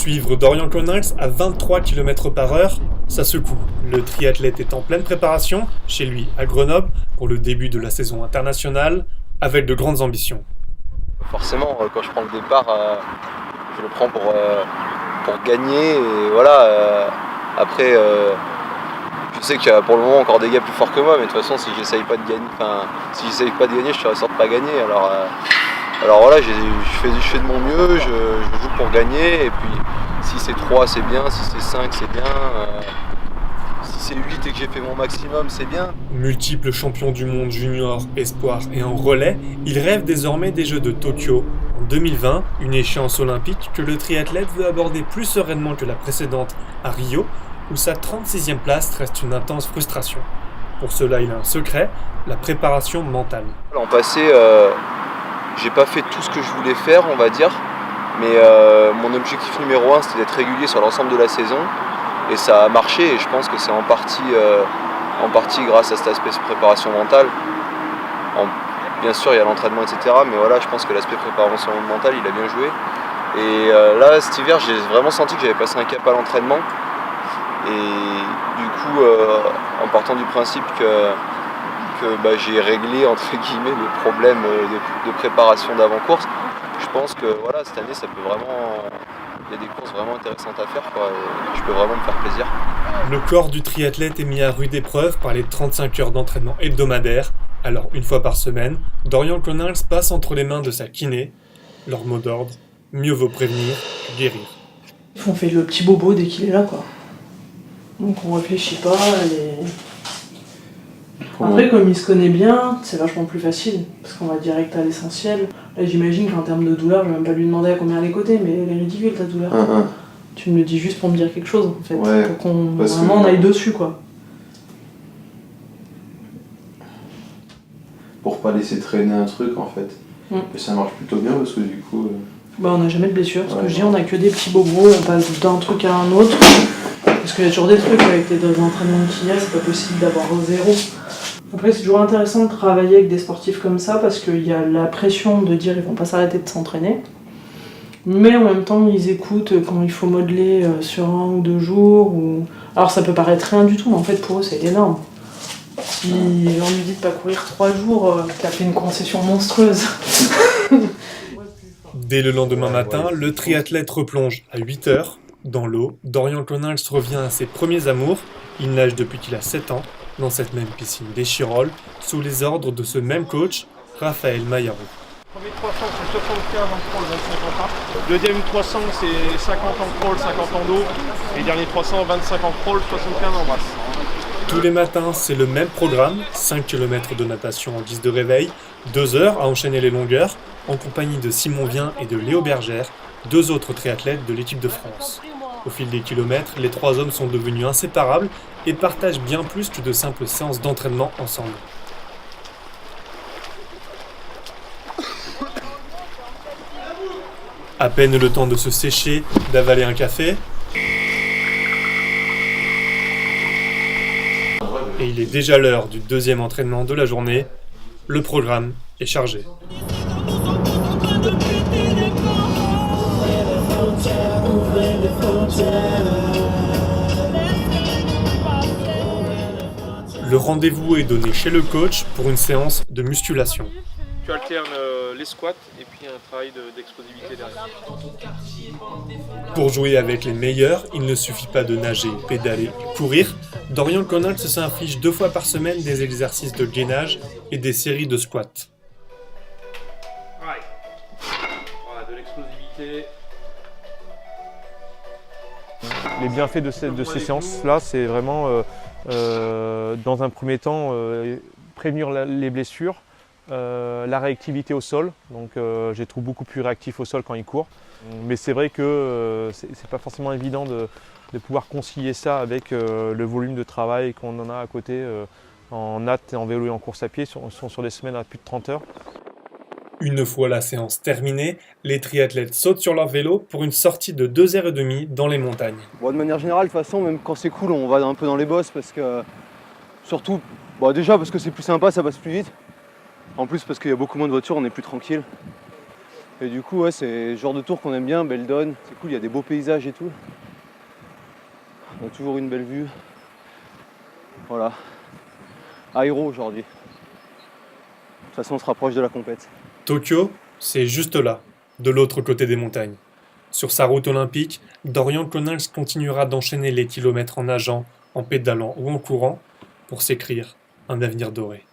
Suivre Dorian Connals à 23 km/h, ça secoue. Le triathlète est en pleine préparation, chez lui à Grenoble, pour le début de la saison internationale, avec de grandes ambitions. Forcément, quand je prends le départ, je le prends pour gagner. Et voilà, après, je sais qu'il y a pour le moment encore des gars plus forts que moi, mais de toute façon, si j'essaye pas de gagner, je serai sûr de pas gagner. Alors voilà, je fais de mon mieux, je joue pour gagner, et puis si c'est 3 c'est bien, si c'est 5 c'est bien, si c'est 8 et que j'ai fait mon maximum c'est bien. Multiple champion du monde junior, espoir et en relais, il rêve désormais des Jeux de Tokyo. En 2020, une échéance olympique que le triathlète veut aborder plus sereinement que la précédente à Rio, où sa 36e place reste une intense frustration. Pour cela, il a un secret, la préparation mentale. L'an passé, j'ai pas fait tout ce que je voulais faire, on va dire, mais mon objectif numéro 1 c'était d'être régulier sur l'ensemble de la saison, et ça a marché, et je pense que c'est en partie grâce à cet aspect de préparation mentale. Bien sûr il y a l'entraînement etc, mais voilà, je pense que l'aspect préparation mentale il a bien joué, et là cet hiver j'ai vraiment senti que j'avais passé un cap à l'entraînement, et du coup en partant du principe que j'ai réglé entre guillemets le problème de préparation d'avant-course. Je pense que voilà, cette année ça peut vraiment, il y a des courses vraiment intéressantes à faire, quoi, et je peux vraiment me faire plaisir. Le corps du triathlète est mis à rude épreuve par les 35 heures d'entraînement hebdomadaires. Alors une fois par semaine, Dorian Connals passe entre les mains de sa kiné. Leur mot d'ordre, mieux vaut prévenir que guérir. On fait le petit bobo dès qu'il est là, quoi. Donc on réfléchit pas et... Après, comme il se connaît bien, c'est vachement plus facile, parce qu'on va direct à l'essentiel. Là, j'imagine qu'en termes de douleur, je vais même pas lui demander à combien elle est cotée, mais elle est ridicule ta douleur. Tu me le dis juste pour me dire quelque chose, en fait, ouais, pour qu'on vraiment on aille dessus, quoi. Pour pas laisser traîner un truc, en fait. Et ça marche plutôt bien, parce que du coup... On n'a jamais de blessure, parce que je dis, on a que des petits bobos, on passe d'un truc à un autre. Parce qu'il y a toujours des trucs avec les entraînements qu'il y a, c'est pas possible d'avoir zéro. Après, c'est toujours intéressant de travailler avec des sportifs comme ça, parce qu'il y a la pression de dire ils vont pas s'arrêter de s'entraîner. Mais en même temps, ils écoutent quand il faut modeler sur 1 ou 2 jours. Alors ça peut paraître rien du tout, mais en fait pour eux c'est énorme. Si on lui dit de pas courir 3 jours, t'as fait une concession monstrueuse. Dès le lendemain matin, le triathlète replonge à 8 heures. Dans l'eau, Dorian Connals revient à ses premiers amours. Il nage depuis qu'il a 7 ans, dans cette même piscine d'Échirolles, sous les ordres de ce même coach, Raphaël Maillaro. Premier 300 c'est 75 en crawl, 25 en trappe. Deuxième 300 c'est 50 en crawl, 50 en dos. Et dernier 300, 25 en crawl, 75 en brasse. Tous les matins, c'est le même programme, 5 km de natation en guise de réveil, 2 heures à enchaîner les longueurs, en compagnie de Simon Vien et de Léo Bergère, 2 autres triathlètes de l'équipe de France. Au fil des kilomètres, les 3 hommes sont devenus inséparables et partagent bien plus que de simples séances d'entraînement ensemble. À peine le temps de se sécher, d'avaler un café, et il est déjà l'heure du deuxième entraînement de la journée. Le programme est chargé. Le rendez-vous est donné chez le coach pour une séance de musculation. Tu alternes les squats et puis un travail d'explosivité derrière. Pour jouer avec les meilleurs, il ne suffit pas de nager, pédaler, courir. Dorian Connals s'inflige 2 fois par semaine des exercices de gainage et des séries de squats. Voilà, de l'explosivité. Les bienfaits de ces séances-là, c'est vraiment, dans un premier temps, prévenir les blessures, la réactivité au sol. Donc, je les trouve beaucoup plus réactifs au sol quand ils courent. Mais c'est vrai que c'est pas forcément évident de pouvoir concilier ça avec le volume de travail qu'on en a à côté en natte, en vélo et en course à pied. On sont sur des semaines à plus de 30 heures. Une fois la séance terminée, les triathlètes sautent sur leur vélo pour une sortie de 2h30 dans les montagnes. Bon, de manière générale, de toute façon, même quand c'est cool, on va un peu dans les bosses parce que, surtout, déjà parce que c'est plus sympa, ça passe plus vite. En plus, parce qu'il y a beaucoup moins de voitures, on est plus tranquille. Et du coup, ouais, c'est le genre de tour qu'on aime bien, Beldon. C'est cool, il y a des beaux paysages et tout. On a toujours une belle vue. Voilà. Aéro aujourd'hui. De toute façon, on se rapproche de la compète. Tokyo, c'est juste là, de l'autre côté des montagnes. Sur sa route olympique, Dorian Connals continuera d'enchaîner les kilomètres en nageant, en pédalant ou en courant pour s'écrire un avenir doré.